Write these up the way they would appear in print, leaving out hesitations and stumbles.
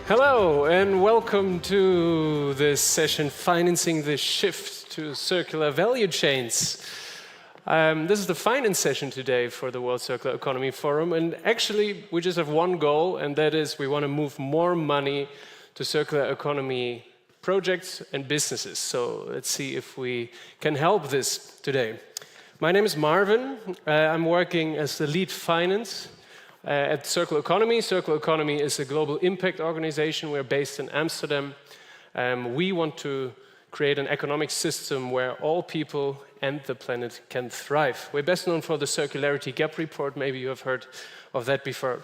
Hello and welcome to this session, Financing the Shift to Circular Value Chains. This is the finance session today for the World Circular Economy Forum, and actually we just have one goal, and that is we want to move more money to circular economy projects and businesses. So let's see if we can help this today. My name is Marvin. I'm working as the lead finance at Circular Economy. Circular Economy is a global impact organization. We're based in Amsterdam. We want to create an economic system where all people and the planet can thrive. We're best known for the Circularity Gap Report. Maybe you have heard of that before.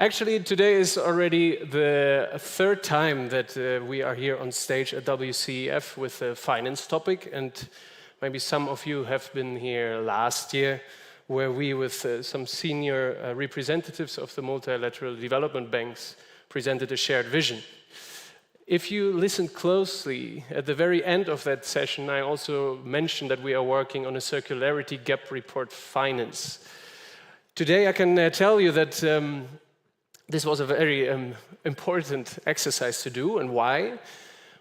Actually, today is already the third time that we are here on stage at WCEF with a finance topic, and maybe some of you have been here last year, where we, with some senior representatives of the multilateral development banks, presented a shared vision. If you listen closely, at the very end of that session, I also mentioned that we are working on a Circularity Gap Report Finance. Today, I can tell you that this was a very important exercise to do, and why?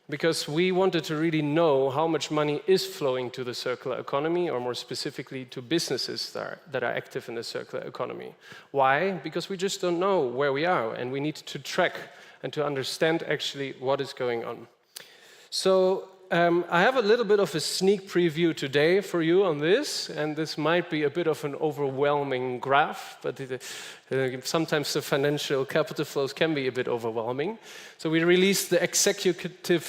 Because we wanted to really know how much money is flowing to the circular economy, or more specifically to businesses that are active in the circular economy. Why? Because we just don't know where we are, and we need to track and to understand actually what is going on. So I have a little bit of a sneak preview today for you on this, and this might be a bit of an overwhelming graph, but sometimes the financial capital flows can be a bit overwhelming. So we released the executive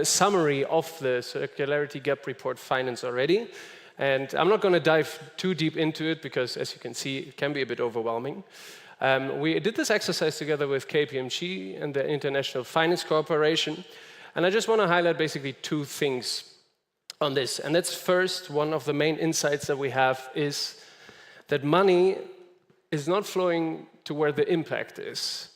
summary of the Circularity Gap Report Finance already, and I'm not going to dive too deep into it because, as you can see, it can be a bit overwhelming. We did this exercise together with KPMG and the International Finance Corporation. And I just want to highlight basically two things on this. And that's first, one of the main insights that we have is that money is not flowing to where the impact is.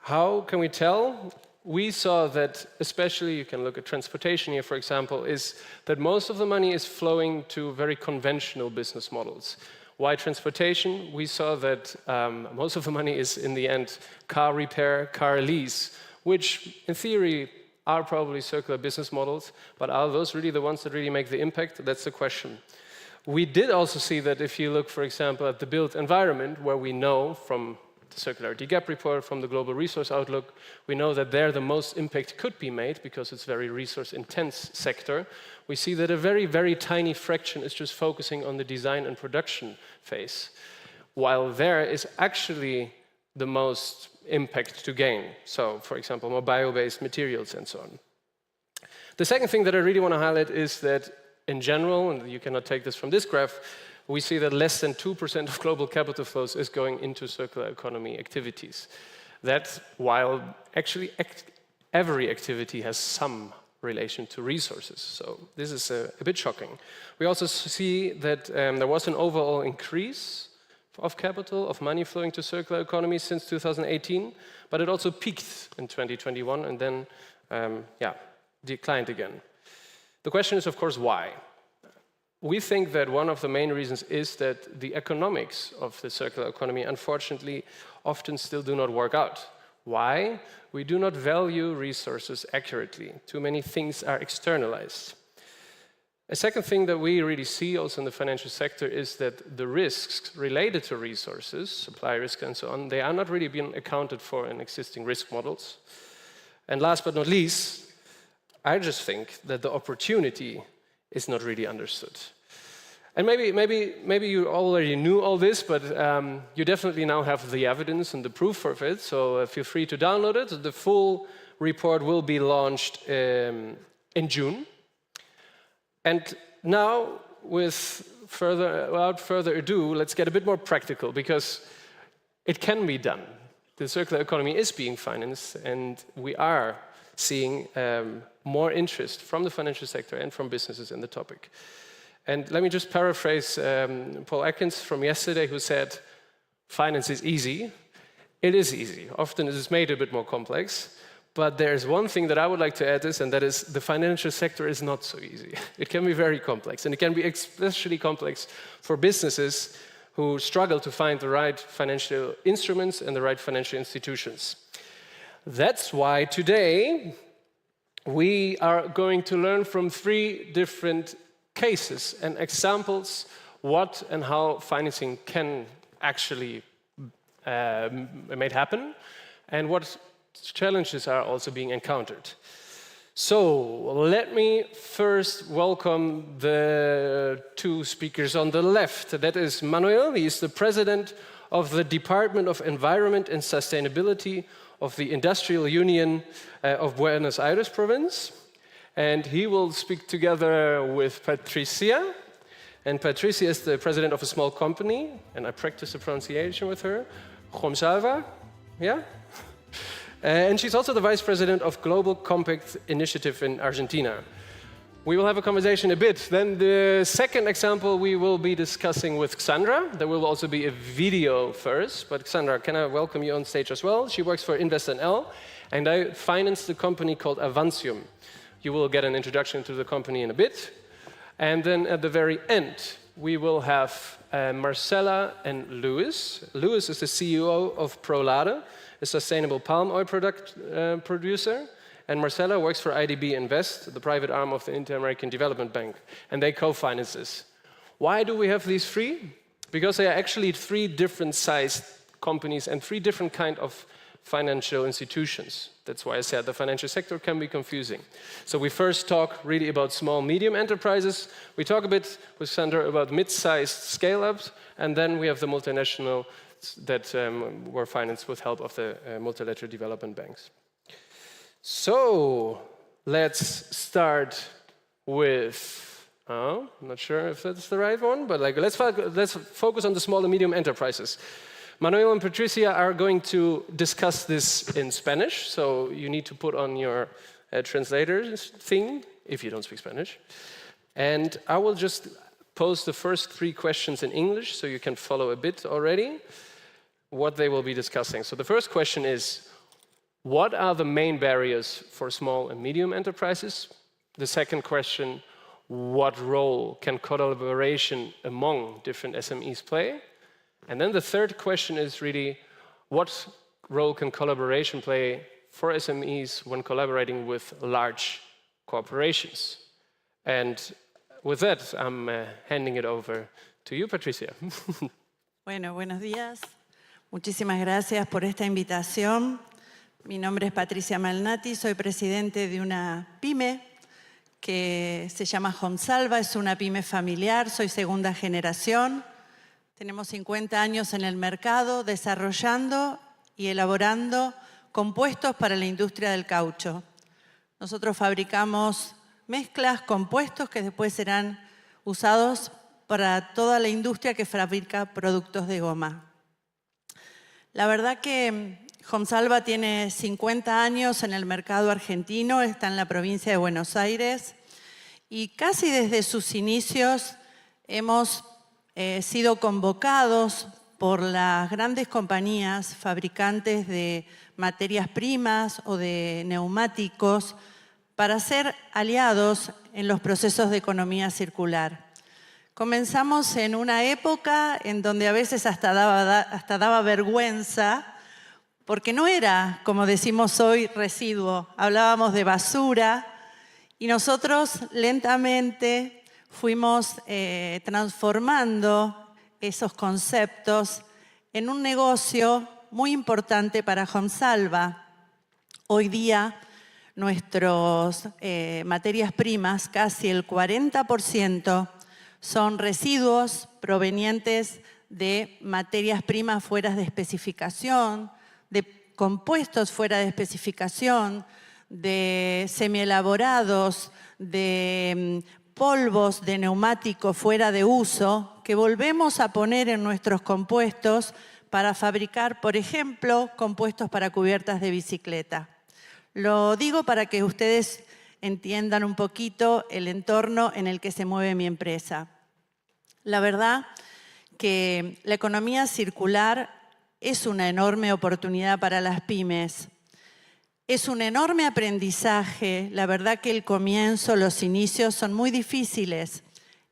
How can we tell? We saw that, especially, you can look at transportation here, for example, is that most of the money is flowing to very conventional business models. Why transportation? We saw that most of the money is, in the end, car repair, car lease, which, in theory, are probably circular business models, but are those really the ones that really make the impact? That's the question. We did also see that if you look, for example, at the built environment, where we know from the Circularity Gap Report, from the Global Resource Outlook, we know that there the most impact could be made because it's a very resource-intense sector. We see that a very, very tiny fraction is just focusing on the design and production phase, while there is actually the most impact to gain. So, for example, more bio-based materials and so on. The second thing that I really want to highlight is that in general, and you cannot take this from this graph, we see that less than 2% of global capital flows is going into circular economy activities. That while actually every activity has some relation to resources. So this is a bit shocking. We also see that there was an overall increase of capital, of money flowing to circular economy since 2018, but it also peaked in 2021 and then, declined again. The question is, of course, why? We think that one of the main reasons is that the economics of the circular economy, unfortunately, often still do not work out. Why? We do not value resources accurately. Too many things are externalized. A second thing that we really see also in the financial sector is that the risks related to resources, supply risk and so on, they are not really being accounted for in existing risk models. And last but not least, I just think that the opportunity is not really understood. And maybe you already knew all this, but you definitely now have the evidence and the proof of it, so feel free to download it. The full report will be launched in June. And now, without further ado, let's get a bit more practical, because it can be done. The circular economy is being financed, and we are seeing more interest from the financial sector and from businesses in the topic. And let me just paraphrase Paul Atkins from yesterday, who said, finance is easy. It is easy. Often it is made a bit more complex. But there's one thing that I would like to add is, and that is the financial sector is not so easy. It can be very complex, and it can be especially complex for businesses who struggle to find the right financial instruments and the right financial institutions. That's why today we are going to learn from 3 different cases and examples what and how financing can actually made happen and what challenges are also being encountered. So let me first welcome the 2 speakers on the left. That is Manuel. He is the president of the Department of Environment and Sustainability of the Industrial Union of Buenos Aires province. And he will speak together with Patricia. And Patricia is the president of a small company, and I practice the pronunciation with her, Gonsalva, yeah? And she's also the vice president of Global Compact Initiative in Argentina. We will have a conversation a bit. Then the second example we will be discussing with Xandra. There will also be a video first, but Xandra, can I welcome you on stage as well? She works for InvestNL, and I finance the company called Avantium. You will get an introduction to the company in a bit. And then at the very end, we will have Marcela and Luis. Luis is the CEO of Prolade, a sustainable palm oil product producer. And Marcela works for IDB Invest, the private arm of the Inter-American Development Bank. And they co-finance this. Why do we have these 3? Because they are actually 3 different sized companies and 3 different kind of financial institutions. That's why I said the financial sector can be confusing. So we first talk really about small, medium enterprises. We talk a bit with Sandra about mid-sized scale-ups, and then we have the multinational that were financed with help of the multilateral development banks. So let's start with, I'm not sure if that's the right one, but let's focus on the small and medium enterprises. Manuel and Patricia are going to discuss this in Spanish, so you need to put on your translators thing, if you don't speak Spanish. And I will just pose the first 3 questions in English, so you can follow a bit already what they will be discussing. So the first question is, what are the main barriers for small and medium enterprises? The second question, what role can collaboration among different SMEs play? And then the third question is really, what role can collaboration play for SMEs when collaborating with large corporations? And with that, I'm handing it over to you, Patricia. Bueno, buenos días. Muchísimas gracias por esta invitación. Mi nombre es Patricia Malnati, soy presidente de una pyme que se llama Gonsalva, es una pyme familiar, soy segunda generación. Tenemos 50 años en el mercado desarrollando y elaborando compuestos para la industria del caucho. Nosotros fabricamos mezclas, compuestos que después serán usados para toda la industria que fabrica productos de goma. La verdad que Gonsalva tiene 50 años en el mercado argentino, está en la provincia de Buenos Aires y casi desde sus inicios hemos sido convocados por las grandes compañías fabricantes de materias primas o de neumáticos para ser aliados en los procesos de economía circular. Comenzamos en una época en donde a veces hasta daba vergüenza, porque no era, como decimos hoy, residuo. Hablábamos de basura y nosotros lentamente fuimos transformando esos conceptos en un negocio muy importante para Gonsalva. Hoy día nuestras materias primas, casi el 40%, son residuos provenientes de materias primas fuera de especificación, de compuestos fuera de especificación, de semielaborados, de polvos de neumático fuera de uso que volvemos a poner en nuestros compuestos para fabricar, por ejemplo, compuestos para cubiertas de bicicleta. Lo digo para que ustedes entiendan un poquito el entorno en el que se mueve mi empresa. La verdad que la economía circular es una enorme oportunidad para las pymes. Es un enorme aprendizaje. La verdad que el comienzo, los inicios son muy difíciles,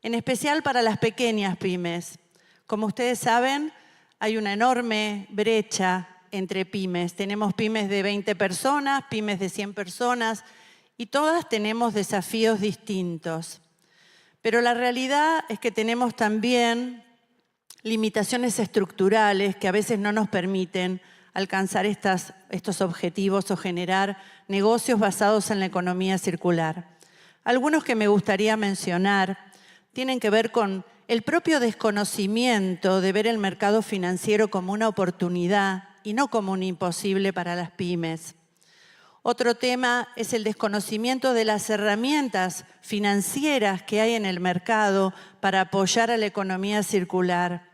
en especial para las pequeñas pymes. Como ustedes saben, hay una enorme brecha entre pymes. Tenemos pymes de 20 personas, pymes de 100 personas y todas tenemos desafíos distintos. Pero la realidad es que tenemos también limitaciones estructurales que a veces no nos permiten alcanzar estos objetivos o generar negocios basados en la economía circular. Algunos que me gustaría mencionar tienen que ver con el propio desconocimiento de ver el mercado financiero como una oportunidad y no como un imposible para las pymes. Otro tema es el desconocimiento de las herramientas financieras que hay en el mercado para apoyar a la economía circular.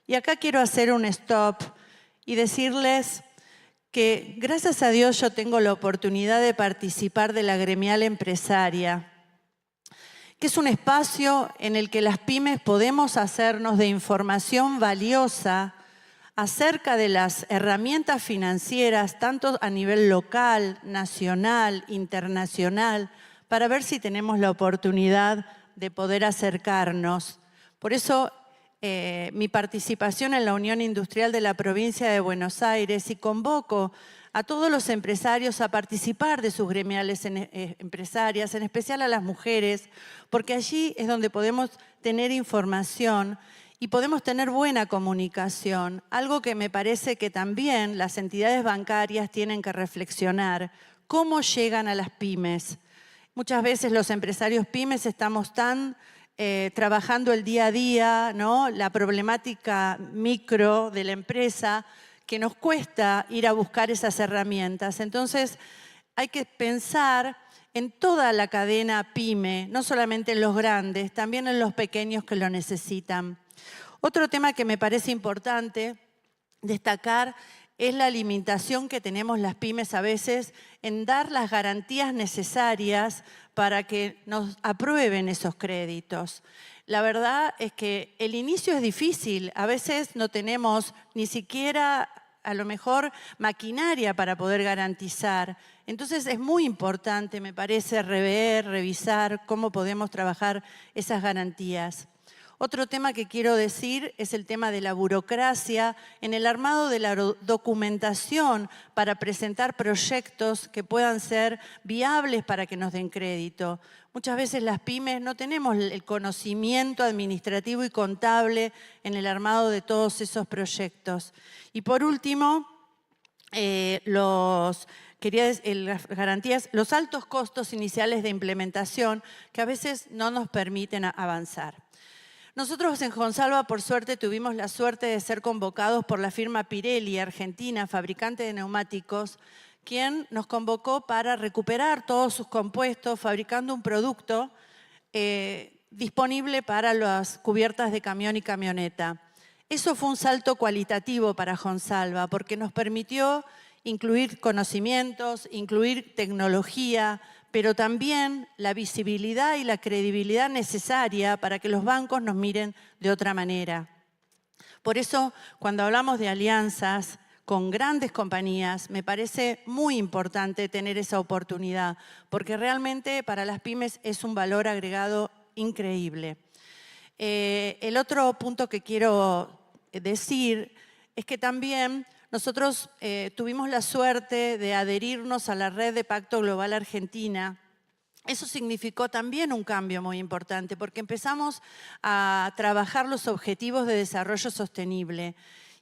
Y acá quiero hacer un stop y decirles que gracias a Dios yo tengo la oportunidad de participar de la gremial empresaria, que es un espacio en el que las pymes podemos hacernos de información valiosa acerca de las herramientas financieras, tanto a nivel local, nacional, internacional, para ver si tenemos la oportunidad de poder acercarnos. Por eso, mi participación en la Unión Industrial de la Provincia de Buenos Aires, y convoco a todos los empresarios a participar de sus gremiales empresarias, en especial a las mujeres, porque allí es donde podemos tener información y podemos tener buena comunicación, algo que me parece que también las entidades bancarias tienen que reflexionar, cómo llegan a las pymes. Muchas veces los empresarios pymes estamos tan trabajando el día a día, ¿no? La problemática micro de la empresa, que nos cuesta ir a buscar esas herramientas. Entonces, hay que pensar en toda la cadena pyme, no solamente en los grandes, también en los pequeños que lo necesitan. Otro tema que me parece importante destacar es la limitación que tenemos las pymes a veces en dar las garantías necesarias para que nos aprueben esos créditos. La verdad es que el inicio es difícil, a veces no tenemos ni siquiera a lo mejor maquinaria para poder garantizar. Entonces es muy importante, me parece, revisar cómo podemos trabajar esas garantías. Otro tema que quiero decir es el tema de la burocracia en el armado de la documentación para presentar proyectos que puedan ser viables para que nos den crédito. Muchas veces las pymes no tenemos el conocimiento administrativo y contable en el armado de todos esos proyectos. Y por último, las garantías, los altos costos iniciales de implementación que a veces no nos permiten avanzar. Nosotros en Consalva, por suerte, tuvimos la suerte de ser convocados por la firma Pirelli, argentina, fabricante de neumáticos, quien nos convocó para recuperar todos sus compuestos, fabricando un producto disponible para las cubiertas de camión y camioneta. Eso fue un salto cualitativo para Consalva, porque nos permitió incluir conocimientos, incluir tecnología, pero también la visibilidad y la credibilidad necesaria para que los bancos nos miren de otra manera. Por eso, cuando hablamos de alianzas con grandes compañías, me parece muy importante tener esa oportunidad, porque realmente para las pymes es un valor agregado increíble. El otro punto que quiero decir es que también nosotros tuvimos la suerte de adherirnos a la red de Pacto Global Argentina. Eso significó también un cambio muy importante porque empezamos a trabajar los objetivos de desarrollo sostenible.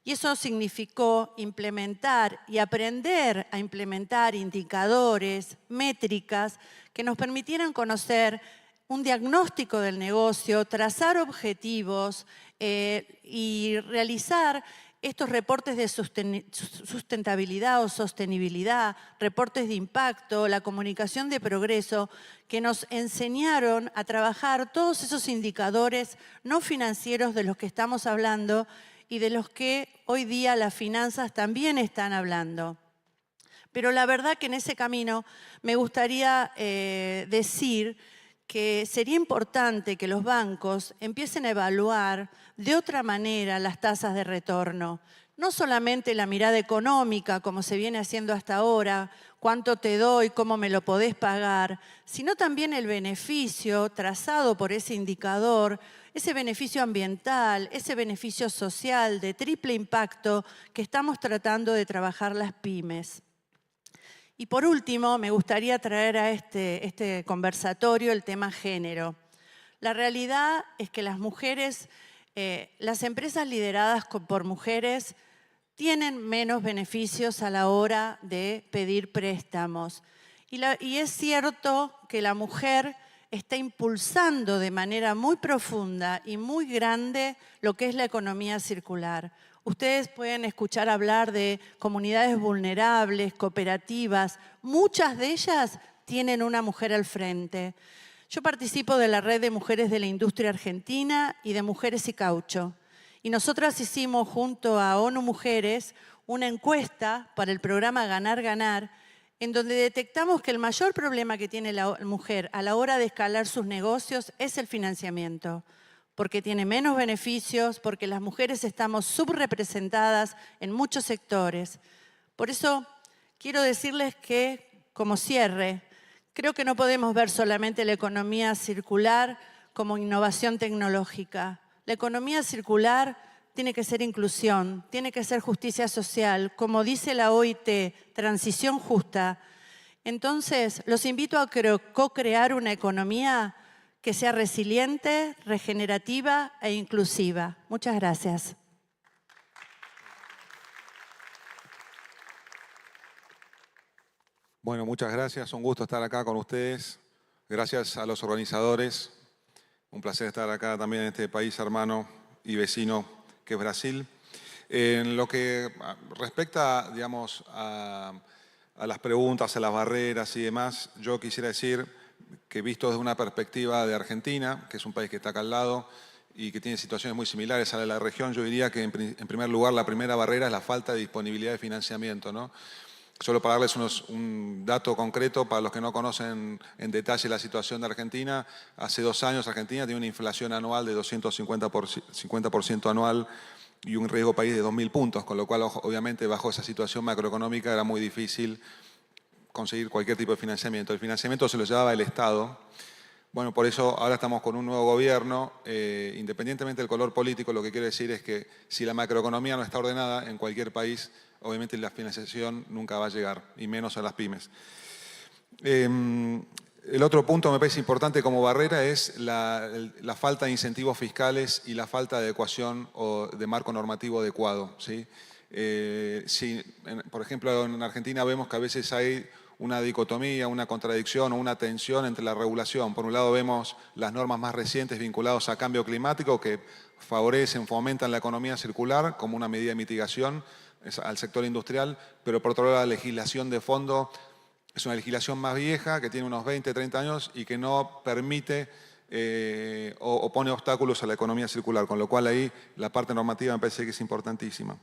Y eso significó implementar y aprender a implementar indicadores, métricas que nos permitieran conocer un diagnóstico del negocio, trazar objetivos y realizar estos reportes de sustentabilidad o sostenibilidad, reportes de impacto, la comunicación de progreso, que nos enseñaron a trabajar todos esos indicadores no financieros de los que estamos hablando y de los que hoy día las finanzas también están hablando. Pero la verdad que en ese camino me gustaría decir que sería importante que los bancos empiecen a evaluar de otra manera las tasas de retorno. No solamente la mirada económica, como se viene haciendo hasta ahora, cuánto te doy, cómo me lo podés pagar, sino también el beneficio trazado por ese indicador, ese beneficio ambiental, ese beneficio social de triple impacto que estamos tratando de trabajar las pymes. Y por último, me gustaría traer a este conversatorio el tema género. La realidad es que las mujeres, las empresas lideradas por mujeres tienen menos beneficios a la hora de pedir préstamos. Y es cierto que la mujer está impulsando de manera muy profunda y muy grande lo que es la economía circular. Ustedes pueden escuchar hablar de comunidades vulnerables, cooperativas, muchas de ellas tienen una mujer al frente. Yo participo de la red de mujeres de la industria argentina y de Mujeres y Caucho. Y nosotras hicimos junto a ONU Mujeres una encuesta para el programa Ganar Ganar, en donde detectamos que el mayor problema que tiene la mujer a la hora de escalar sus negocios es el financiamiento, porque tiene menos beneficios, porque las mujeres estamos subrepresentadas en muchos sectores. Por eso quiero decirles que, como cierre, creo que no podemos ver solamente la economía circular como innovación tecnológica. La economía circular tiene que ser inclusión, tiene que ser justicia social, como dice la OIT, transición justa. Entonces, los invito a co-crear una economía que sea resiliente, regenerativa e inclusiva. Muchas gracias. Bueno, muchas gracias. Un gusto estar acá con ustedes. Gracias a los organizadores. Un placer estar acá también en este país hermano y vecino que es Brasil. En lo que respecta, digamos, a las preguntas, a las barreras y demás, yo quisiera decir que visto desde una perspectiva de Argentina, que es un país que está acá al lado y que tiene situaciones muy similares a la de la región, yo diría que en primer lugar la primera barrera es la falta de disponibilidad de financiamiento, ¿no? Solo para darles un dato concreto, para los que no conocen en detalle la situación de Argentina, hace 2 años Argentina tiene una inflación anual de 250% anual y un riesgo país de 2.000 puntos, con lo cual obviamente bajo esa situación macroeconómica era muy difícil conseguir cualquier tipo de financiamiento. El financiamiento se lo llevaba el Estado. Bueno, por eso ahora estamos con un nuevo gobierno, independientemente del color político, lo que quiero decir es que si la macroeconomía no está ordenada en cualquier país, obviamente la financiación nunca va a llegar, y menos a las pymes. El otro punto me parece importante como barrera es la falta de incentivos fiscales y la falta de adecuación o de marco normativo adecuado, ¿sí? Por ejemplo, en Argentina vemos que a veces hay una dicotomía, una contradicción o una tensión entre la regulación. Por un lado vemos las normas más recientes vinculadas a cambio climático que favorecen, fomentan la economía circular como una medida de mitigación al sector industrial, pero por otro lado la legislación de fondo es una legislación más vieja que tiene unos 20, 30 años y que no permite o pone obstáculos a la economía circular, con lo cual ahí la parte normativa me parece que es importantísima.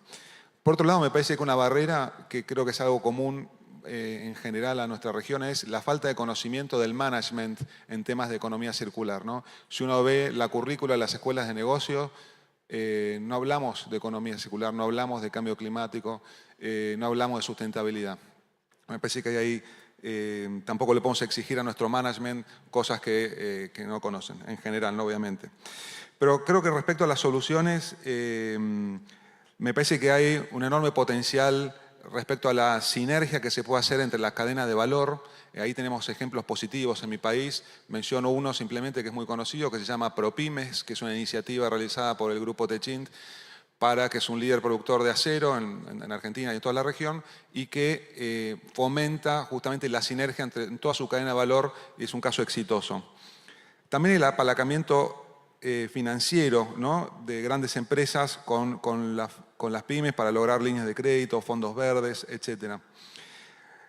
Por otro lado, me parece que una barrera que creo que es algo común en general a nuestra región es la falta de conocimiento del management en temas de economía circular, ¿no? Si uno ve la currícula de las escuelas de negocio, no hablamos de economía circular, no hablamos de cambio climático, no hablamos de sustentabilidad. Me parece que ahí tampoco le podemos exigir a nuestro management cosas que no conocen, en general, ¿no? Obviamente. Pero creo que respecto a las soluciones, me parece que hay un enorme potencial respecto a la sinergia que se puede hacer entre las cadenas de valor. Ahí tenemos ejemplos positivos en mi país. Menciono uno simplemente que es muy conocido, que se llama ProPymes, que es una iniciativa realizada por el grupo Techint, que es un líder productor de acero en Argentina y en toda la región, y que fomenta justamente la sinergia en toda su cadena de valor, y es un caso exitoso. También el apalancamiento financiero, ¿no?, de grandes empresas con las pymes para lograr líneas de crédito, fondos verdes, etc.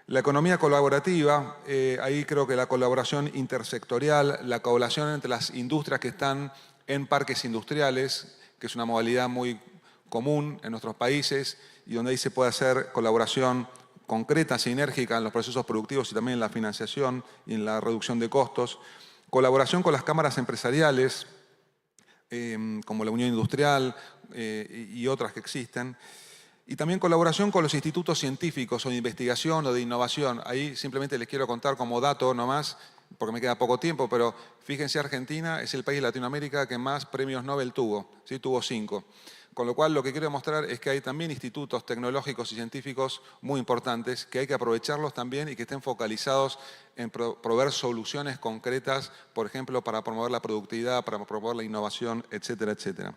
La economía colaborativa, ahí creo que la colaboración intersectorial, la colaboración entre las industrias que están en parques industriales, que es una modalidad muy común en nuestros países y donde ahí se puede hacer colaboración concreta, sinérgica en los procesos productivos y también en la financiación y en la reducción de costos. Colaboración con las cámaras empresariales, como la Unión Industrial y otras que existen. Y también colaboración con los institutos científicos o de investigación o de innovación. Ahí simplemente les quiero contar como dato nomás porque me queda poco tiempo, pero fíjense, Argentina es el país de Latinoamérica que más premios Nobel tuvo, ¿sí? Tuvo 5. Con lo cual, lo que quiero demostrar es que hay también institutos tecnológicos y científicos muy importantes, que hay que aprovecharlos también y que estén focalizados en proveer soluciones concretas, por ejemplo, para promover la productividad, para promover la innovación, etcétera, etcétera.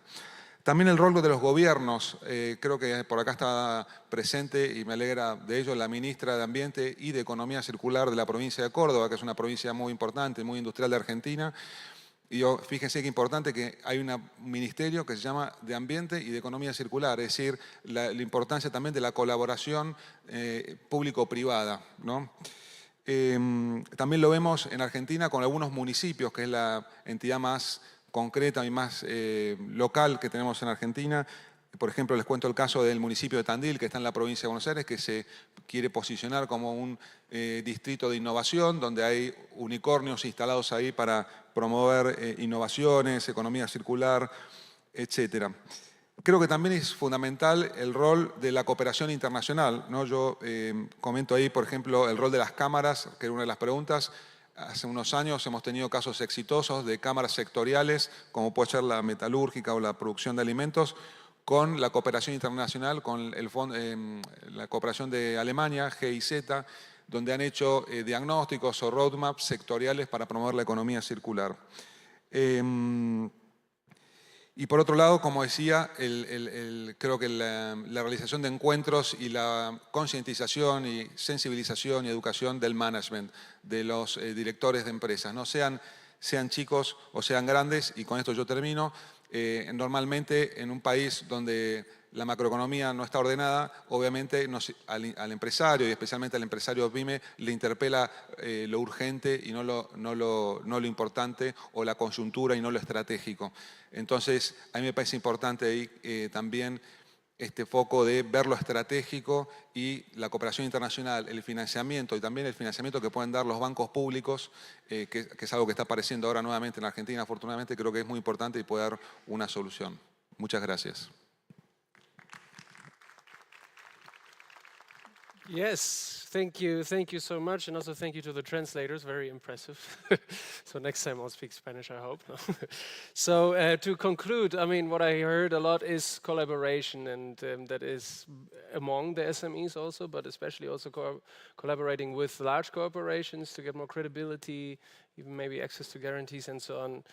También el rol de los gobiernos, creo que por acá está presente y me alegra de ello la ministra de Ambiente y de Economía Circular de la provincia de Córdoba, que es una provincia muy importante, muy industrial de Argentina. Y fíjense qué importante que hay un ministerio que se llama de Ambiente y de Economía Circular, es decir, la importancia también de la colaboración público-privada, ¿no? También lo vemos en Argentina con algunos municipios, que es la entidad más concreta y más local que tenemos en Argentina. Por ejemplo, les cuento el caso del municipio de Tandil, que está en la provincia de Buenos Aires, que se quiere posicionar como un distrito de innovación, donde hay unicornios instalados ahí para promover innovaciones, economía circular, etc. Creo que también es fundamental el rol de la cooperación internacional, ¿no? Yo comento ahí, por ejemplo, el rol de las cámaras, que era una de las preguntas. Hace unos años hemos tenido casos exitosos de cámaras sectoriales, como puede ser la metalúrgica o la producción de alimentos, con la cooperación internacional, con la cooperación de Alemania, GIZ, donde han hecho diagnósticos o roadmaps sectoriales para promover la economía circular. Y por otro lado, como decía, creo que la realización de encuentros y la concientización y sensibilización y educación del management, de los directores de empresas, ¿no? Sean chicos o sean grandes, y con esto yo termino. Normalmente en un país donde la macroeconomía no está ordenada, obviamente al empresario y especialmente al empresario PYME le interpela lo urgente y no lo importante, o la coyuntura y no lo estratégico. Entonces, a mí me parece importante ahí también este foco de ver lo estratégico y la cooperación internacional, el financiamiento y también el financiamiento que pueden dar los bancos públicos, que es algo que está apareciendo ahora nuevamente en Argentina, afortunadamente. Creo que es muy importante y puede dar una solución. Muchas gracias. Yes, thank you so much, and also thank you to the translators, very impressive. So next time I'll speak Spanish, I hope. So to conclude, I mean, what I heard a lot is collaboration, and that is among the SMEs also, but especially also collaborating with large corporations to get more credibility, even maybe access to guarantees and so on.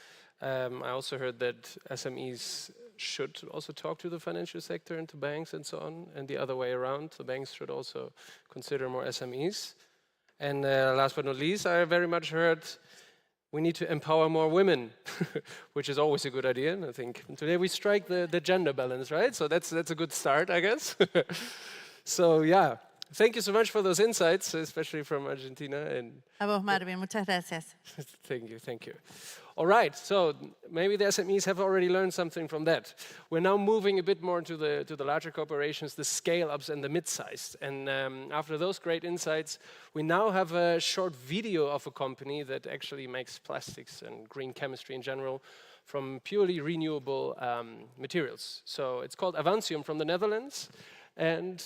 I also heard that SMEs should also talk to the financial sector and to banks and so on, and the other way around. The banks should also consider more SMEs. And last but not least, I very much heard we need to empower more women, which is always a good idea. And I think today we strike the gender balance, right? So that's a good start, I guess. So yeah, thank you so much for those insights, especially from Argentina. And A vos, Marvin, muchas gracias. Thank you. All right, so maybe the SMEs have already learned something from that. We're now moving a bit more to the larger corporations, the scale-ups and the mid-sized. And after those great insights, we now have a short video of a company that actually makes plastics and green chemistry in general from purely renewable materials. So it's called Avantium from the Netherlands. And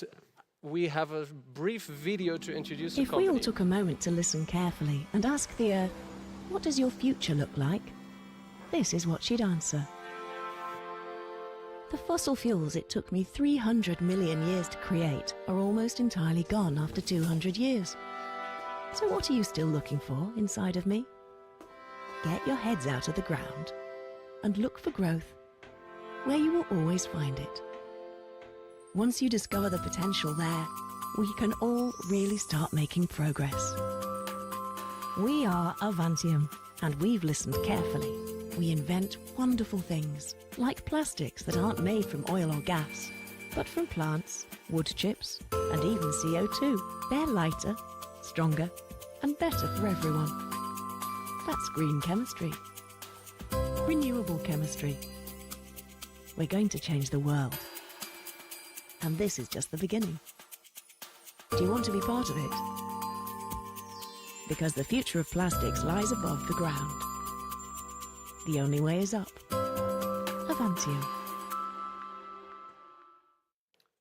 we have a brief video to introduce the company. If we all took a moment to listen carefully and ask the Earth, what does your future look like? This is what she'd answer. The fossil fuels it took me 300 million years to create are almost entirely gone after 200 years. So what are you still looking for inside of me? Get your heads out of the ground and look for growth where you will always find it. Once you discover the potential there, we can all really start making progress. We are Avantium, and we've listened carefully. We invent wonderful things, like plastics that aren't made from oil or gas, but from plants, wood chips, and even CO2. They're lighter, stronger, and better for everyone. That's green chemistry. Renewable chemistry. We're going to change the world. And this is just the beginning. Do you want to be part of it? Because the future of plastics lies above the ground. The only way is up. Avantium.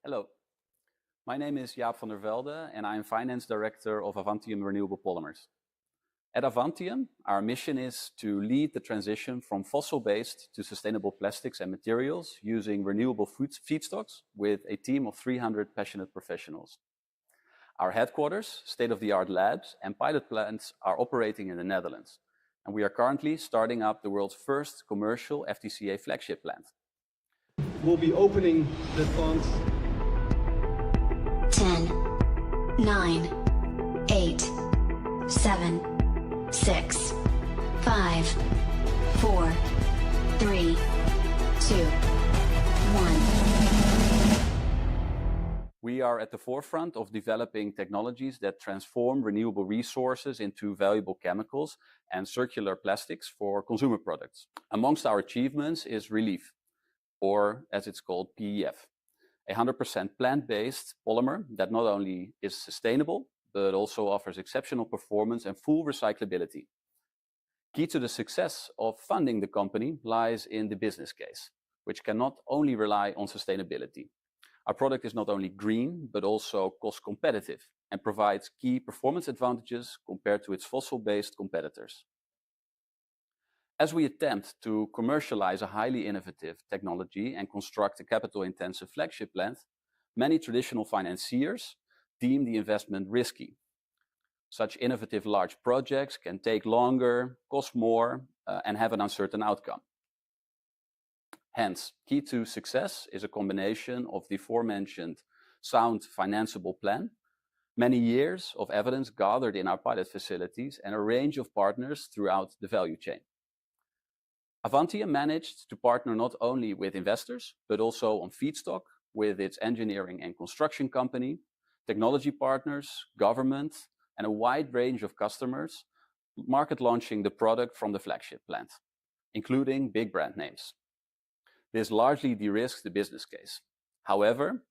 Hello, my name is Jaap van der Velde and I am Finance Director of Avantium Renewable Polymers. At Avantium, our mission is to lead the transition from fossil-based to sustainable plastics and materials using renewable feedstocks with a team of 300 passionate professionals. Our headquarters, state-of-the-art labs, and pilot plants are operating in the Netherlands, and we are currently starting up the world's first commercial FTCA flagship plant. We'll be opening the plant. 10, 9, 8, 7, 6, 5, 4, 3, 2, 1. We are at the forefront of developing technologies that transform renewable resources into valuable chemicals and circular plastics for consumer products. Amongst our achievements is Relief, or as it's called, PEF, a 100% plant-based polymer that not only is sustainable, but also offers exceptional performance and full recyclability. Key to the success of funding the company lies in the business case, which can not only rely on sustainability. Our product is not only green, but also cost competitive and provides key performance advantages compared to its fossil-based competitors. As we attempt to commercialize a highly innovative technology and construct a capital-intensive flagship plant, many traditional financiers deem the investment risky. Such innovative large projects can take longer, cost more, and have an uncertain outcome. Hence, key to success is a combination of the aforementioned sound financeable plan, many years of evidence gathered in our pilot facilities, and a range of partners throughout the value chain. Avantium managed to partner not only with investors, but also on feedstock with its engineering and construction company, technology partners, government, and a wide range of customers, market launching the product from the flagship plant, including big brand names. This largely de-risks the business case. However,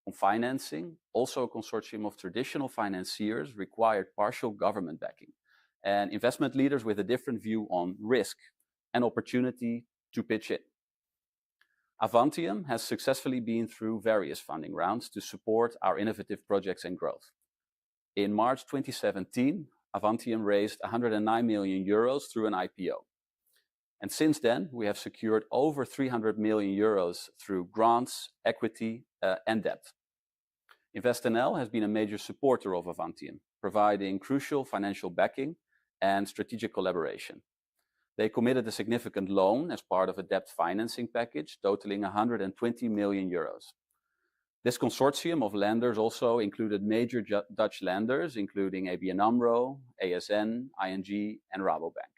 on financing, also a consortium of traditional financiers required partial government backing and investment leaders with a different view on risk and opportunity to pitch in. Avantium has successfully been through various funding rounds to support our innovative projects and growth. In March 2017, Avantium raised 109 million euros through an IPO. And since then, we have secured over 300 million euros through grants, equity, and debt. InvestNL has been a major supporter of Avantium, providing crucial financial backing and strategic collaboration. They committed a significant loan as part of a debt financing package totaling 120 million euros. This consortium of lenders also included major Dutch lenders, including ABN AMRO, ASN, ING, and Rabobank.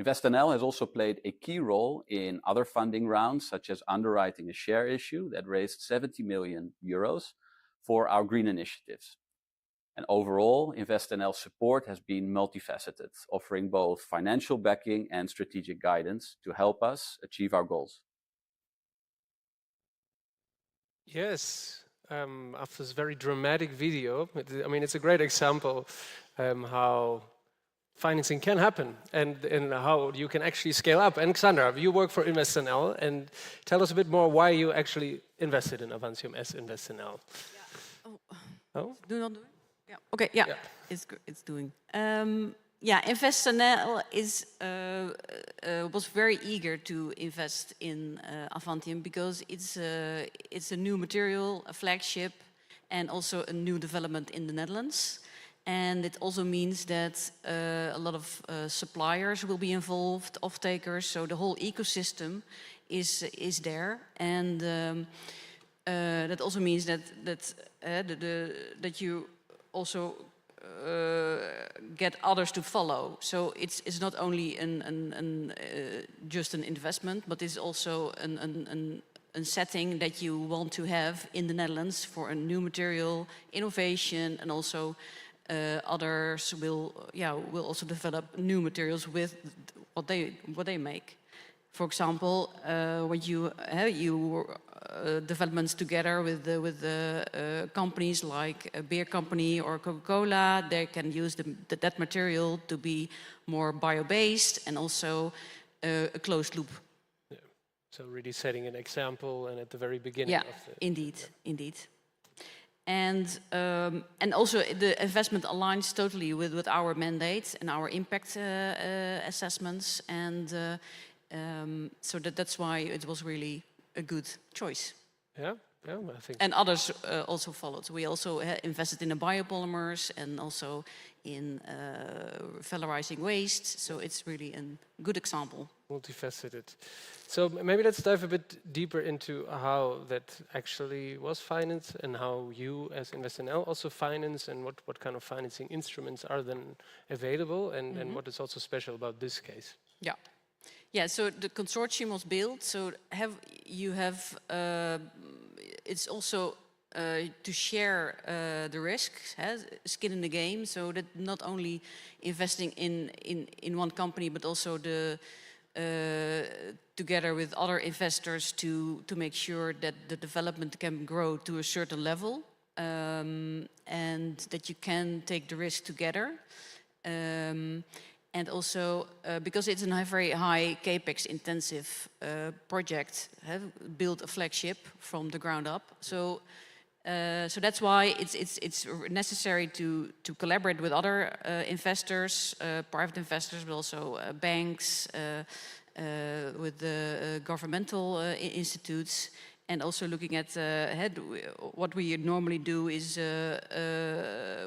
InvestNL has also played a key role in other funding rounds, such as underwriting a share issue that raised 70 million euros for our green initiatives. And overall, InvestNL's support has been multifaceted, offering both financial backing and strategic guidance to help us achieve our goals. Yes, after this very dramatic video, I mean, it's a great example how financing can happen and how you can actually scale up. And Xandra, you work for InvestNL, and tell us a bit more why you actually invested in Avantium as InvestNL. Yeah. Oh? Do not do it? Yeah. Okay, yeah, Yeah. It's doing. Yeah, InvestNL was very eager to invest in Avantium because it's a new material, a flagship, and also a new development in the Netherlands. And it also means that a lot of suppliers will be involved, off-takers, so the whole ecosystem is there. And that also means that you also get others to follow. So it's not only just an investment, but it's also a setting that you want to have in the Netherlands for a new material, innovation, and also others will also develop new materials with what they make. For example, when you developments together with the companies like a beer company or Coca-Cola, they can use that material to be more bio-based and also a closed loop. Yeah. So really setting an example and at the very beginning Yeah, of the... indeed. And also the investment aligns totally with our mandate and our impact assessments, and so that's why it was really a good choice. Yeah, yeah, I think. And others also followed. We also invested in the biopolymers and also in valorizing waste. So it's really a good example. Multifaceted. So maybe let's dive a bit deeper into how that actually was financed and how you as InvestNL also finance, and what kind of financing instruments are then available, and what is also special about this case. Yeah. Yeah, so the consortium was built, so it's also to share the risks, skin in the game, so that not only investing in one company, but also together with other investors to make sure that the development can grow to a certain level, and that you can take the risk together. And also, because it's a very high capex intensive project, build a flagship from the ground up. So that's why it's necessary to collaborate with other investors, private investors, but also banks, with the governmental institutes. And also looking at what we normally do is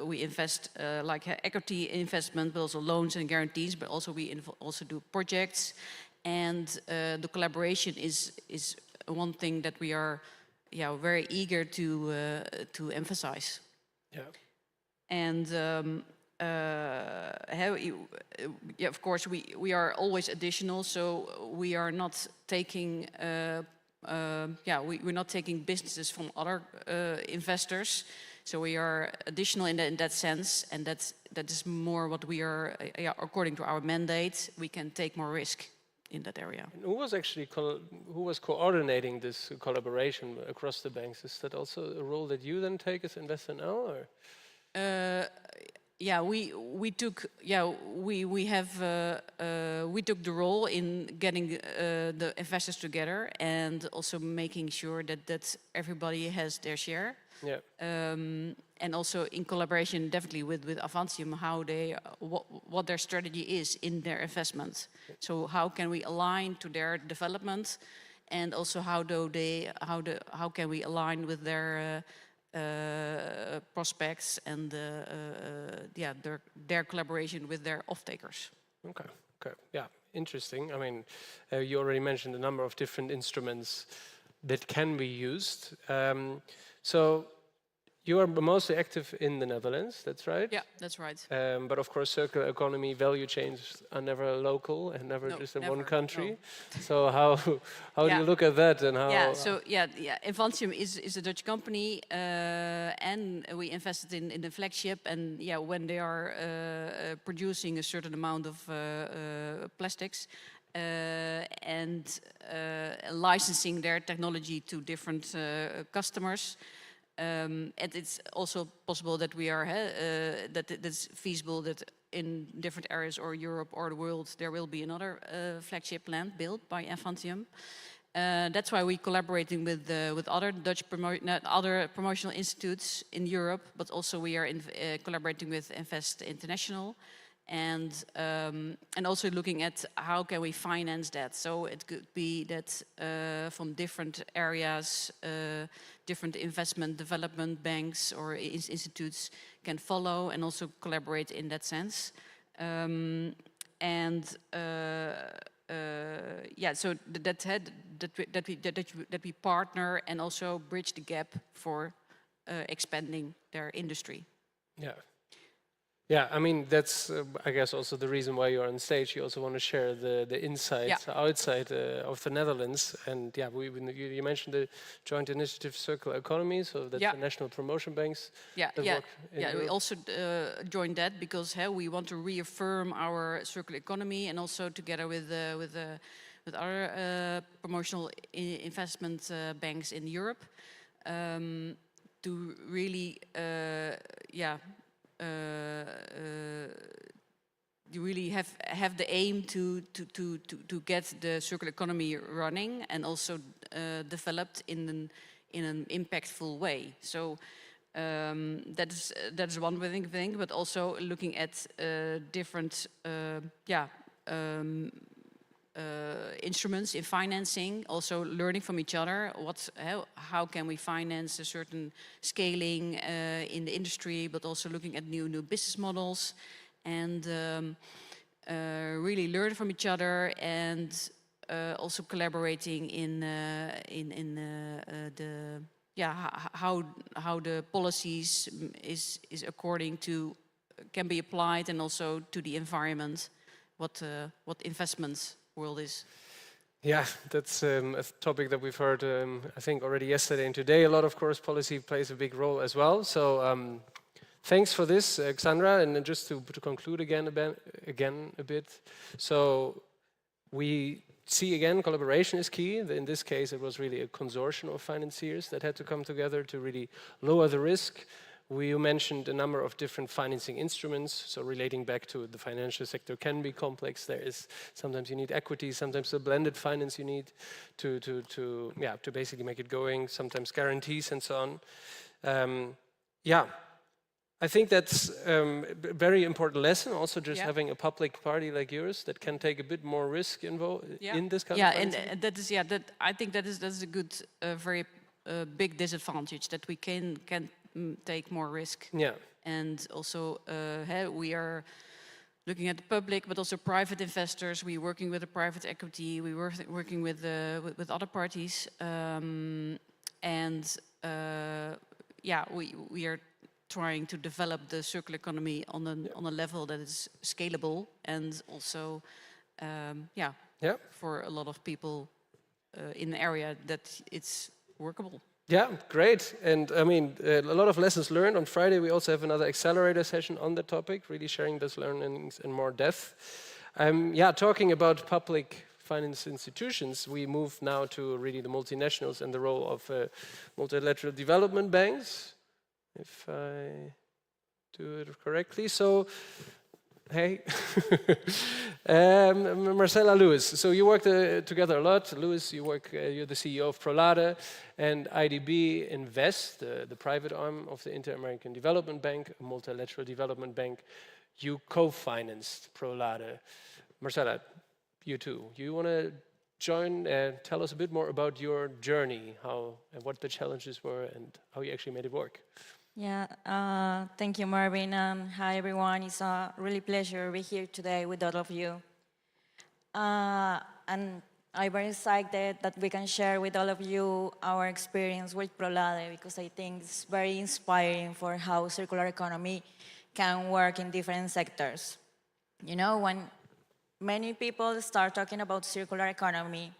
we invest like equity investment, but also loans and guarantees. But also we also do projects, and the collaboration is one thing that we are very eager to emphasize. Yeah. And of course we are always additional, so we are not taking. We're not taking businesses from other investors, so we are additional in that sense, and that is more what we are. According to our mandate, we can take more risk in that area. And who was coordinating this collaboration across the banks? Is that also a role that you then take as InvestNL, or? We took the role in getting the investors together, and also making sure that everybody has their share. Yeah. And also in collaboration, definitely with Avantium, what their strategy is in their investment. So how can we align to their development, and also how can we align with their prospects and their collaboration with their off-takers. Okay, yeah, interesting. I mean, you already mentioned a number of different instruments that can be used. So you are mostly active in the Netherlands, that's right? Yeah, that's right. But of course, circular economy value chains are never local and never just in one country. No. So how do you look at that, and how? Avantium is a Dutch company, and we invested in the flagship. And when they are producing a certain amount of plastics, and licensing their technology to different customers. And it's also possible that that it's feasible that in different areas or Europe or the world there will be another flagship plant built by Avantium. That's why we're collaborating with other other promotional institutes in Europe, but also we are collaborating with Invest International, and also looking at how can we finance that. So it could be that from different areas, different investment development banks or institutes can follow and also collaborate in that sense. So that we partner and also bridge the gap for expanding their industry. Yeah. Yeah, I mean, that's, I guess, also the reason why you're on stage. You also want to share the insights outside of the Netherlands. And you mentioned the joint initiative Circular Economy, so that's the national promotion banks. We also joined that because we want to reaffirm our circular economy, and also together with other promotional investment banks in Europe, to really you really have the aim to get the circular economy running, and also developed in an impactful way. So That is one thing, but also looking at different instruments in financing, also learning from each other. How can we finance a certain scaling in the industry, but also looking at new business models, and really learn from each other, and also collaborating in how the policies is according to can be applied, and also to the environment, what investments world is. Yeah, that's a topic that we've heard, I think, already yesterday and today. A lot, of course, policy plays a big role as well. So thanks for this, Xandra. And just to conclude again a bit. So we see again, collaboration is key. In this case, it was really a consortium of financiers that had to come together to really lower the risk. You mentioned a number of different financing instruments, so relating back to the financial sector can be complex. There is sometimes you need equity, sometimes the blended finance you need to basically make it going. Sometimes guarantees and so on. I think that's a very important lesson. Also, just having a public party like yours that can take a bit more risk involved in this kind of financing. And that is I think that is a good, very big disadvantage, that we can take more risk. Yeah. And also we are looking at the public, but also private investors. We're working with the private equity. We were working with other parties, we are trying to develop the circular economy on a level that is scalable, and also for a lot of people in the area that it's workable. Yeah, great. And I mean, a lot of lessons learned. On Friday, we also have another accelerator session on the topic, really sharing those learnings in more depth. Talking about public finance institutions, we move now to really the multinationals and the role of multilateral development banks, if I do it correctly. So, hey, Marcela, Lewis. So you work together a lot. Lewis, you're the CEO of Prolade, and IDB Invest, the private arm of the Inter-American Development Bank, a multilateral development bank. You co-financed Prolade. Marcela, you too. You want to join and tell us a bit more about your journey, and what the challenges were, and how you actually made it work? Yeah, thank you, Marvin, and hi, everyone. It's a really pleasure to be here today with all of you. And I'm very excited that we can share with all of you our experience with Prolade, because I think it's very inspiring for how circular economy can work in different sectors. You know, when many people start talking about circular economy,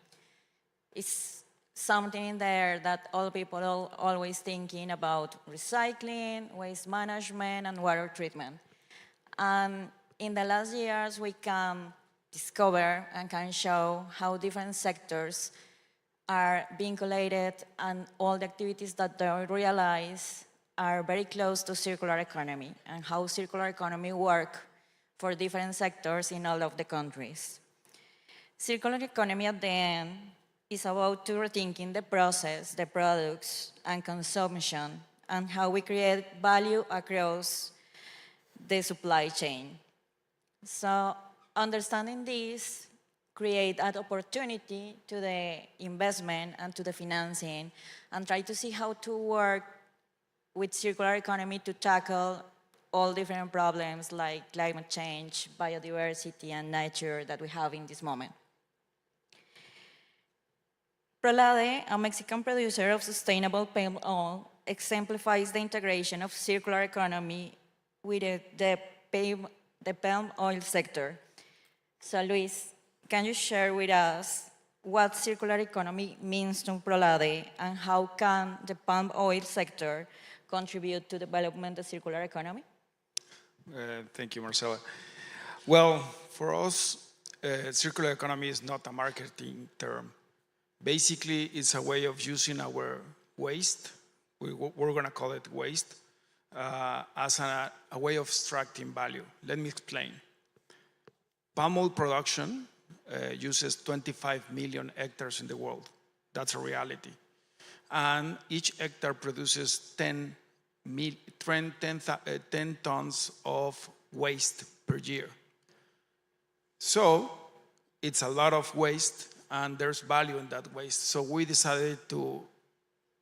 it's something in there that all people are always thinking about: recycling, waste management, and water treatment. And in the last years, we can discover and can show how different sectors are vinculated, and all the activities that they realize are very close to circular economy, and how circular economy work for different sectors in all of the countries. Circular economy at the end is about to rethinking the process, the products, and consumption, and how we create value across the supply chain. So understanding this create an opportunity to the investment and to the financing, and try to see how to work with circular economy to tackle all different problems like climate change, biodiversity, and nature that we have in this moment. Prolade, a Mexican producer of sustainable palm oil, exemplifies the integration of circular economy with the palm oil sector. So, Luis, can you share with us what circular economy means to Prolade, and how can the palm oil sector contribute to the development of circular economy? Thank you, Marcela. Well, for us, circular economy is not a marketing term. Basically, it's a way of using our waste, we're going to call it waste, as a way of extracting value. Let me explain. Palm oil production uses 25 million hectares in the world. That's a reality. And each hectare produces 10 10 tons of waste per year. So it's a lot of waste, and there's value in that waste. So we decided to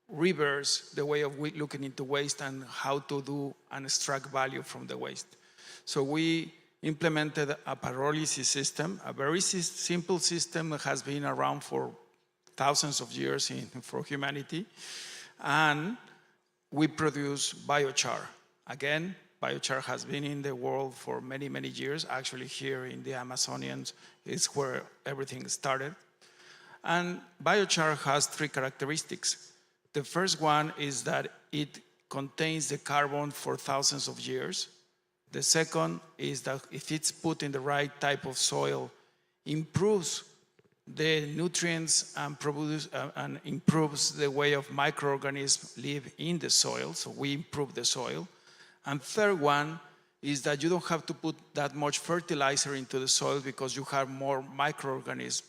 reverse the way of looking into waste and how to do and extract value from the waste. So we implemented a pyrolysis system, a very simple system that has been around for thousands of years for humanity. And we produce biochar. Again, biochar has been in the world for many, many years. Actually, here in the Amazonians is where everything started. And biochar has 3 characteristics. The first one is that it contains the carbon for thousands of years. The second is that if it's put in the right type of soil, improves the nutrients and improves the way of microorganisms live in the soil, so we improve the soil. And third one is that you don't have to put that much fertilizer into the soil because you have more microorganisms.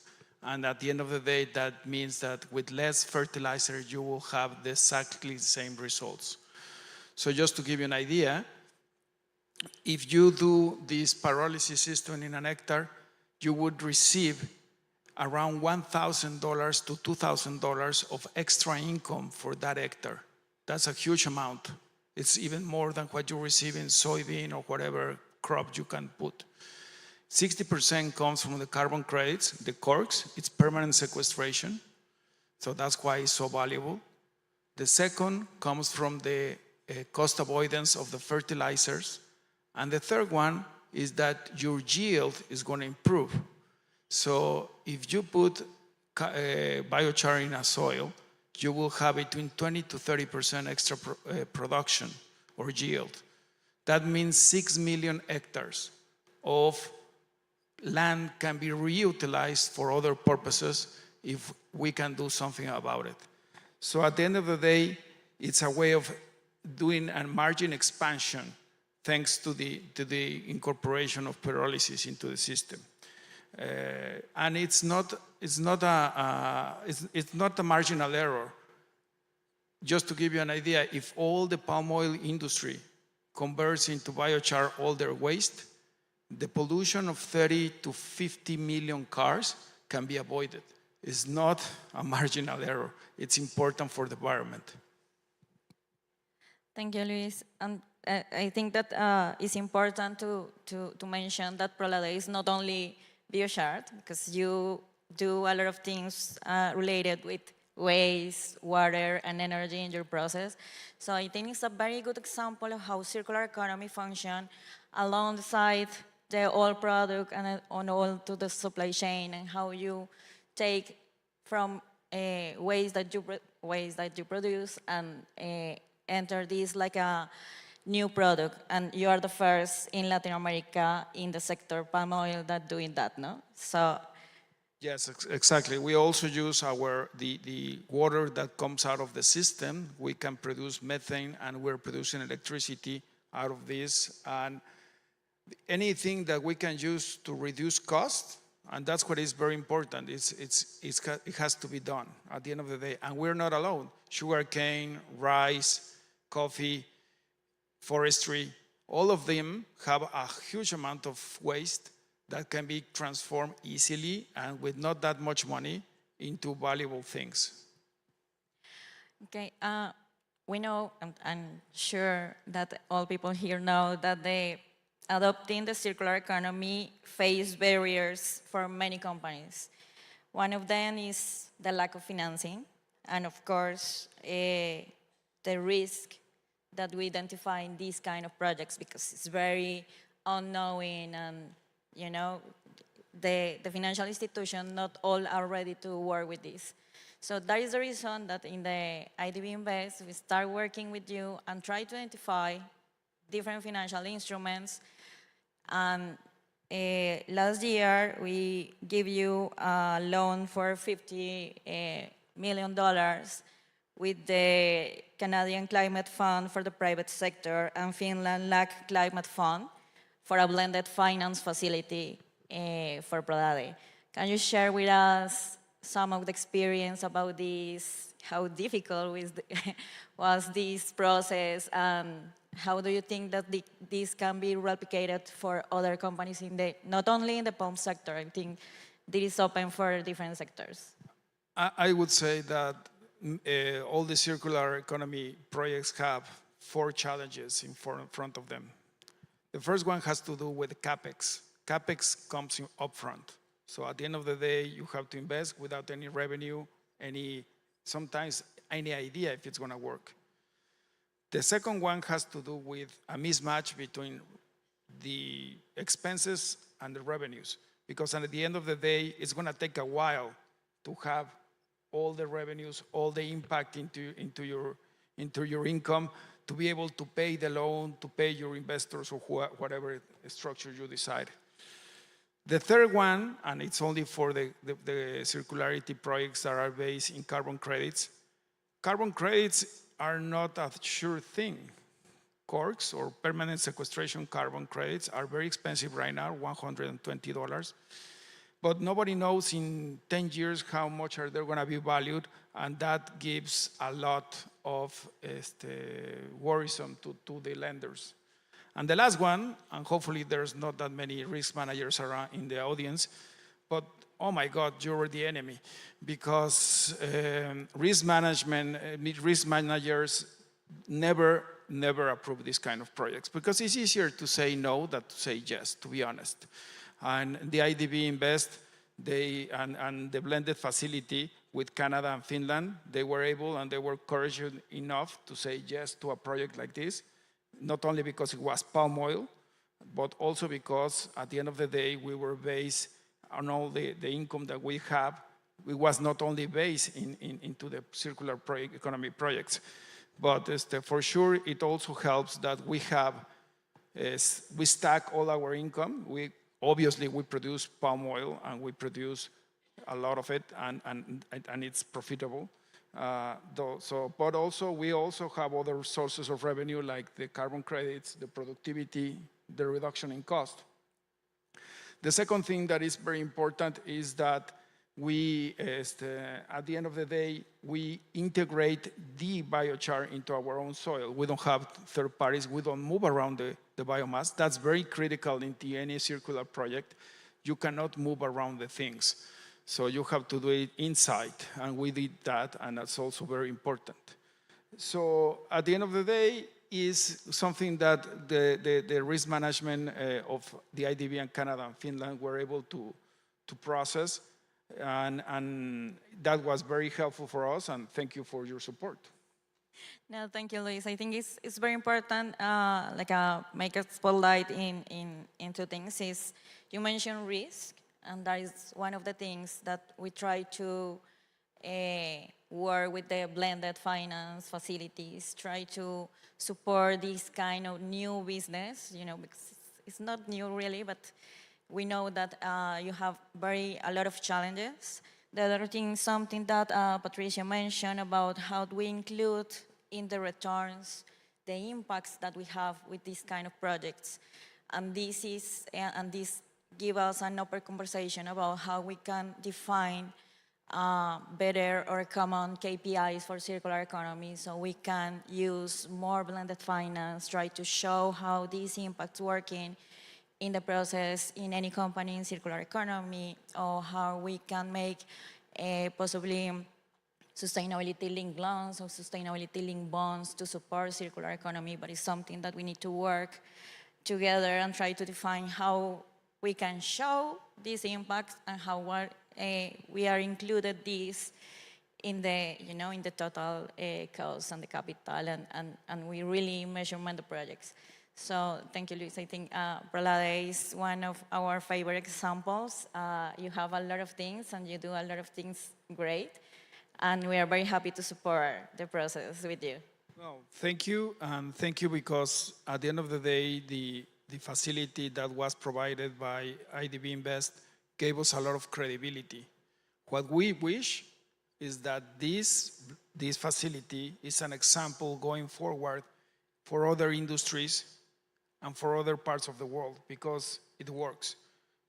And at the end of the day, that means that with less fertilizer, you will have exactly the same results. So just to give you an idea, if you do this pyrolysis system in an hectare, you would receive around $1,000 to $2,000 of extra income for that hectare. That's a huge amount. It's even more than what you receive in soybean or whatever crop you can put. 60% comes from the carbon credits, the corks. It's permanent sequestration, so that's why it's so valuable. The second comes from the cost avoidance of the fertilizers. And the third one is that your yield is going to improve. So if you put biochar in a soil, you will have between 20 to 30% extra production or yield. That means 6 million hectares of land can be reutilized for other purposes if we can do something about it. So at the end of the day, it's a way of doing a margin expansion thanks to the incorporation of pyrolysis into the system. And it's not a marginal error. Just to give you an idea, if all the palm oil industry converts into biochar all their waste, the pollution of 30 to 50 million cars can be avoided. It's not a marginal error. It's important for the environment. Thank you, Luis. And I think that it's important to mention that Prolade is not only biochar, because you do a lot of things related with waste, water, and energy in your process. So I think it's a very good example of how circular economy functions alongside the oil product and on all to the supply chain, and how you take from waste that you produce and enter this like a new product. And you are the first in Latin America in the sector palm oil that doing that, no? So yes, exactly. We also use the water that comes out of the system. We can produce methane, and we're producing electricity out of this. And anything that we can use to reduce cost, and that's what is very important. It has to be done at the end of the day. And we're not alone. Sugarcane, rice, coffee, forestry, all of them have a huge amount of waste that can be transformed easily and with not that much money into valuable things. Okay, we know, and I'm sure that all people here know that adopting the circular economy face barriers for many companies. One of them is the lack of financing, and of course, the risk that we identify in these kind of projects, because it's very unknown, and you know, the financial institutions, not all are ready to work with this. So that is the reason that in the IDB Invest, we start working with you and try to identify different financial instruments. And last year, we give you a loan for $50 million with the Canadian Climate Fund for the private sector and Finland LAC Climate Fund for a blended finance facility for Prolade. Can you share with us some of the experience about this how difficult was this process, and how do you think that this can be replicated for other companies not only in the pulp sector? I think this is open for different sectors. I would say that all the circular economy projects have 4 challenges in front of them. The first one has to do with CapEx. CapEx comes upfront. So at the end of the day, you have to invest without any revenue, sometimes any idea if it's going to work. The second one has to do with a mismatch between the expenses and the revenues, because at the end of the day, it's going to take a while to have all the revenues, all the impact into your income, to be able to pay the loan, to pay your investors, or whatever structure you decide. The third one, and it's only for the circularity projects that are based in carbon credits. Carbon credits are not a sure thing. Corks, or permanent sequestration carbon credits, are very expensive right now, $120. But nobody knows in 10 years how much are they going to be valued, and that gives a lot of worrisome to the lenders. And the last one, and hopefully there's not that many risk managers around in the audience, but oh my God, you're the enemy, because risk managers never approve this kind of projects, because it's easier to say no than to say yes, to be honest. And the IDB Invest, and the blended facility with Canada and Finland, they were able and they were courageous enough to say yes to a project like this, not only because it was palm oil, but also because at the end of the day, we were based on all the income that we have. It was not only based into the circular economy projects, but for sure, it also helps that we stack all our income. Obviously, we produce palm oil, and we produce a lot of it, and it's profitable. But also, we also have other sources of revenue, like the carbon credits, the productivity, the reduction in cost. The second thing that is very important is that we, at the end of the day, we integrate the biochar into our own soil. We don't have third parties. We don't move around the biomass. That's very critical into any circular project. You cannot move around the things. So you have to do it inside, and we did that, and that's also very important. So at the end of the day, is something that the risk management of the IDB and Canada and Finland were able to process, and that was very helpful for us, and thank you for your support. No, thank you, Luis. I think it's very important, make a spotlight in two things. Is you mentioned risk, and that is one of the things that we try to work with the blended finance facilities, try to support this kind of new business, because it's not new really, but we know that you have a lot of challenges. The other thing, something that Patricia mentioned about how do we include in the returns the impacts that we have with these kind of projects. And this gives us an open conversation about how we can define better or common KPIs for circular economy, so we can use more blended finance, try to show how these impacts working in the process in any company in circular economy, or how we can make possibly sustainability-linked loans or sustainability-linked bonds to support circular economy, but it's something that we need to work together and try to define how we can show these impacts and how we are included this in the in the total cost and the capital, and we really measurement the projects. So thank you, Luis. I think Prolade is one of our favorite examples. You have a lot of things, and you do a lot of things great, and we are very happy to support the process with you. Well, thank you, and thank you because at the end of the day, the facility that was provided by IDB Invest gave us a lot of credibility. What we wish is that this facility is an example going forward for other industries and for other parts of the world, because it works.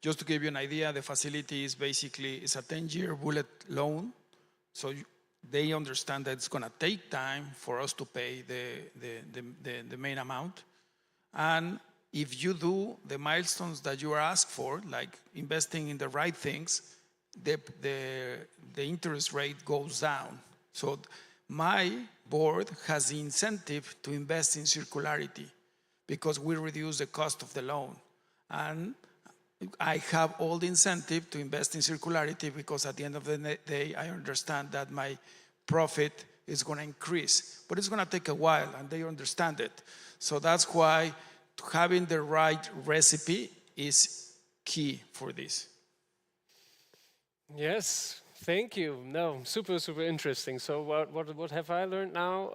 Just to give you an idea, the facility is basically a 10-year bullet loan. So they understand that it's going to take time for us to pay the main amount. And if you do the milestones that you are asked for, like investing in the right things, the interest rate goes down. So my board has the incentive to invest in circularity because we reduce the cost of the loan. And I have all the incentive to invest in circularity because at the end of the day, I understand that my profit is going to increase. But it's going to take a while, and they understand it. So that's why having the right recipe is key for this. Yes, thank you. No, super, super interesting. So what have I learned now?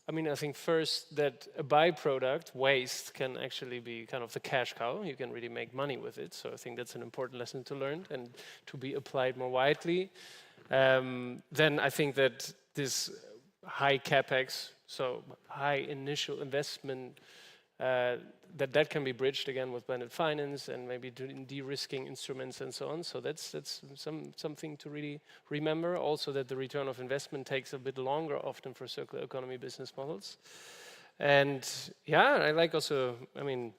I mean, I think first that a byproduct, waste, can actually be kind of the cash cow. You can really make money with it. So I think that's an important lesson to learn and to be applied more widely. Then I think that this high capex, so high initial investment, that can be bridged again with blended finance and maybe de-risking instruments and so on. So that's something to really remember. Also that the return of investment takes a bit longer often for circular economy business models. And yeah, I like also, I mean,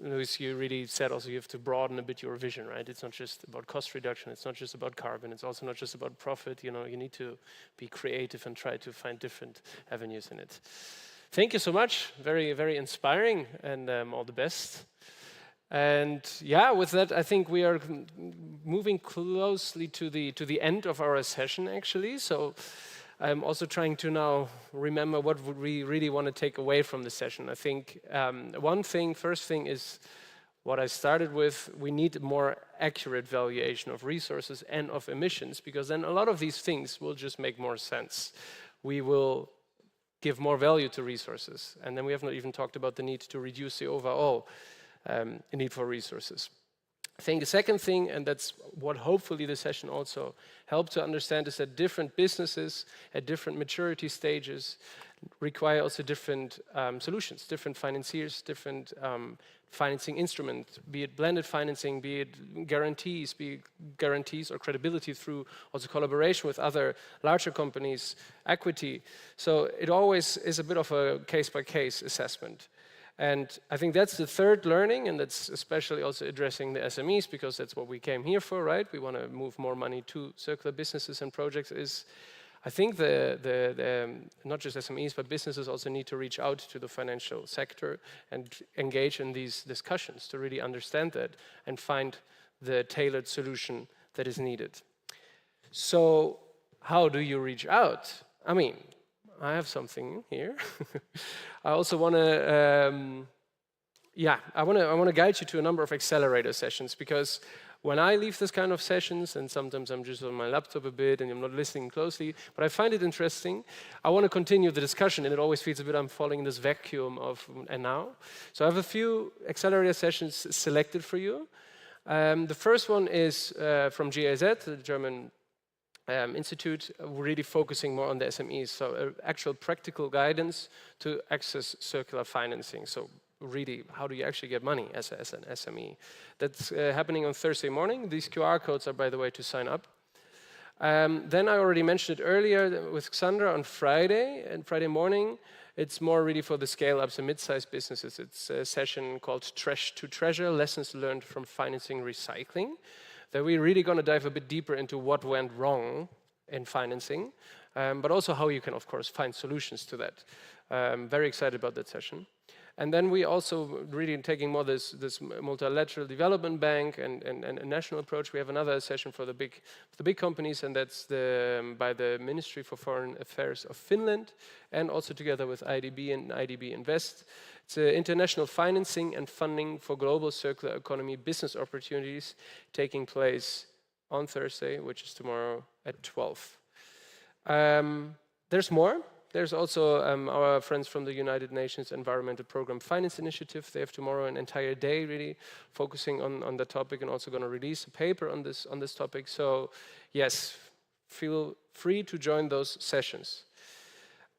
Luis, you really said also you have to broaden a bit your vision, right? It's not just about cost reduction, it's not just about carbon, it's also not just about profit. You know, you need to be creative and try to find different avenues in it. Thank you so much. Very, very inspiring, and all the best. And yeah, with that, I think we are moving closely to the end of our session, actually. So I'm also trying to now remember what would we really want to take away from the session. I think first thing is what I started with. We need a more accurate valuation of resources and of emissions, because then a lot of these things will just make more sense. We will give more value to resources. And then we have not even talked about the need to reduce the overall need for resources. I think the second thing, and that's what hopefully the session also helped to understand, is that different businesses at different maturity stages require also different solutions, different financiers, different financing instruments, be it blended financing, be it guarantees or credibility through also collaboration with other larger companies, equity. So it always is a bit of a case-by-case assessment. And I think that's the third learning, and that's especially also addressing the SMEs, because that's what we came here for, right? We want to move more money to circular businesses and projects. I think not just SMEs, but businesses also need to reach out to the financial sector and engage in these discussions to really understand that and find the tailored solution that is needed. So how do you reach out? I mean, I have something here. I also want to, I want to guide you to a number of accelerator sessions, because when I leave this kind of sessions, and sometimes I'm just on my laptop a bit and I'm not listening closely, but I find it interesting, I want to continue the discussion, and it always feels a bit I'm falling in this vacuum of and now. So I have a few accelerator sessions selected for you. The first one is from GIZ, the German Institute, really focusing more on the SMEs, so actual practical guidance to access circular financing. So really, how do you actually get money as an SME? That's happening on Thursday morning. These QR codes are, by the way, to sign up. Then I already mentioned it earlier with Xandra on Friday, and Friday morning. It's more really for the scale-ups and mid-sized businesses. It's a session called Trash to Treasure, Lessons Learned from Financing Recycling. That we're really going to dive a bit deeper into what went wrong in financing, but also how you can, of course, find solutions to that. Very excited about that session. And then we also really taking more this multilateral development bank and a national approach. We have another session for the big companies, and that's by the Ministry for Foreign Affairs of Finland, and also together with IDB and IDB Invest. It's international financing and funding for global circular economy business opportunities, taking place on Thursday, which is tomorrow at 12. There's more. There's also our friends from the United Nations Environmental Programme Finance Initiative. They have tomorrow an entire day really focusing on the topic, and also going to release a paper on this topic. So yes, feel free to join those sessions.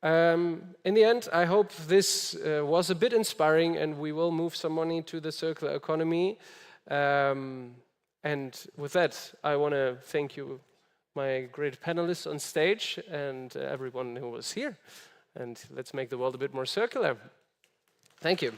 In the end, I hope this was a bit inspiring, and we will move some money to the circular economy. And with that, I want to thank you my great panelists on stage, and everyone who was here. And let's make the world a bit more circular. Thank you.